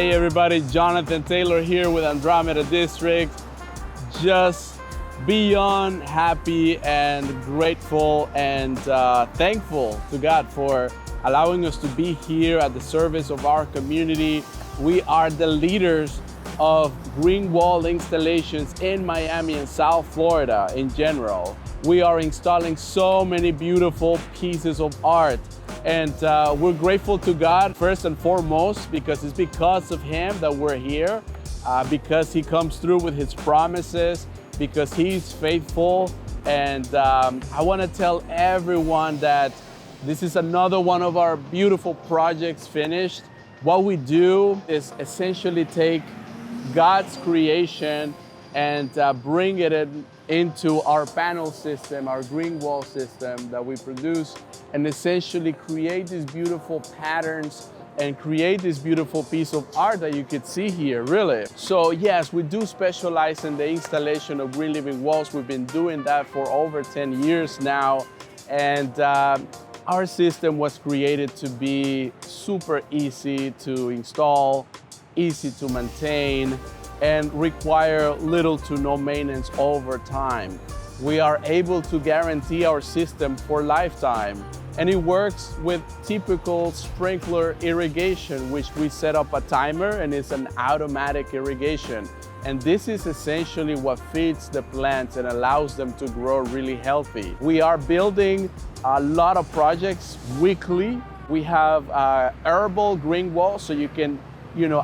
Hey everybody, Jonathan Taylor here with Andromeda District. Just beyond happy and grateful and thankful to God for allowing us to be here at the service of our community. We are the leaders of green wall installations in Miami and South Florida in general. We are installing so many beautiful pieces of art. And we're grateful to God first and foremost because it's because of Him that we're here, because He comes through with His promises, because He's faithful. And I want to tell everyone that this is another one of our beautiful projects finished. What we do is essentially take God's creation and bring it into our panel system, our green wall system that we produce, and essentially create these beautiful patterns and create this beautiful piece of art that you could see here, really. So yes, we do specialize in the installation of green living walls. We've been doing that for over 10 years now. And our system was created to be super easy to install, easy to maintain, and require little to no maintenance over time. We are able to guarantee our system for lifetime, and it works with typical sprinkler irrigation, which we set up a timer and it's an automatic irrigation. And this is essentially what feeds the plants and allows them to grow really healthy. We are building a lot of projects weekly. We have Herbal green wall, so you can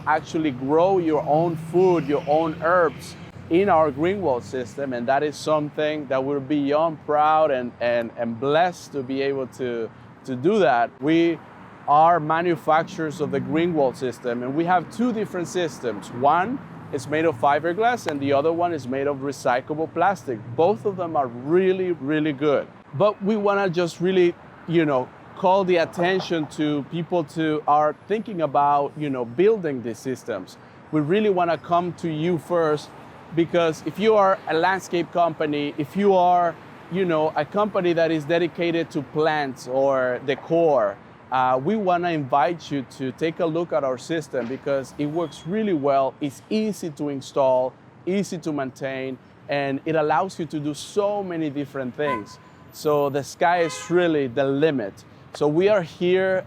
actually grow your own food, your own herbs in our green wall system. And that is something that we're beyond proud and blessed to be able to do that. We are manufacturers of the green wall system, and we have two different systems. One is made of fiberglass and the other one is made of recyclable plastic. Both of them are really, really good. But we wanna just really, call the attention to people who are thinking about, building these systems. We really want to come to you first, because if you are a landscape company, if you are, a company that is dedicated to plants or decor, we want to invite you to take a look at our system because it works really well. It's easy to install, easy to maintain, and it allows you to do so many different things. So the sky is really the limit. So we are here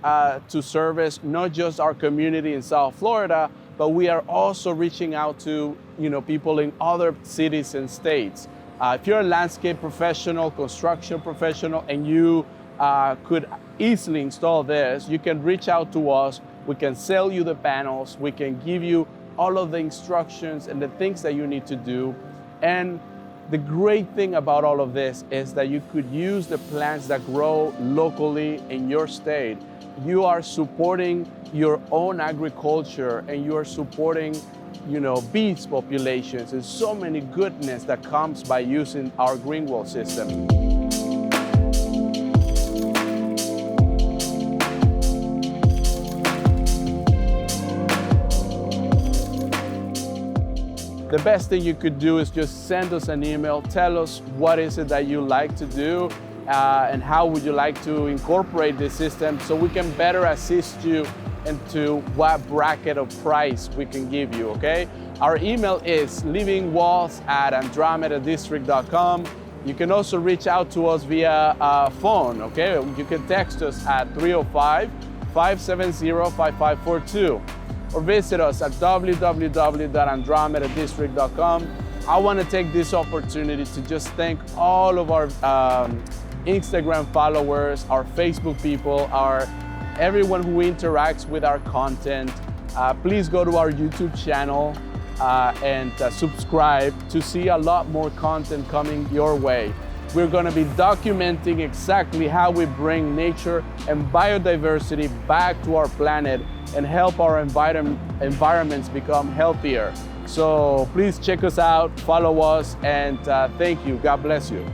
to service not just our community in South Florida, but we are also reaching out to people in other cities and states. If you're a landscape professional, construction professional, and you could easily install this, you can reach out to us. We can sell you the panels. We can give you all of the instructions and the things that you need to do. And the great thing about all of this is that you could use the plants that grow locally in your state. You are supporting your own agriculture and you are supporting, bees populations and so many goodness that comes by using our green wall system. The best thing you could do is just send us an email, tell us what is it that you like to do and how would you like to incorporate this system so we can better assist you into what bracket of price we can give you, okay? Our email is livingwalls@andromedadistrict.com. You can also reach out to us via phone, okay? You can text us at 305-570-5542. Or visit us at www.andromedadistrict.com. I want to take this opportunity to just thank all of our Instagram followers, our Facebook people, everyone who interacts with our content. Please go to our YouTube channel and subscribe to see a lot more content coming your way. We're going to be documenting exactly how we bring nature and biodiversity back to our planet and help our environments become healthier. So please check us out, follow us, and thank you. God bless you.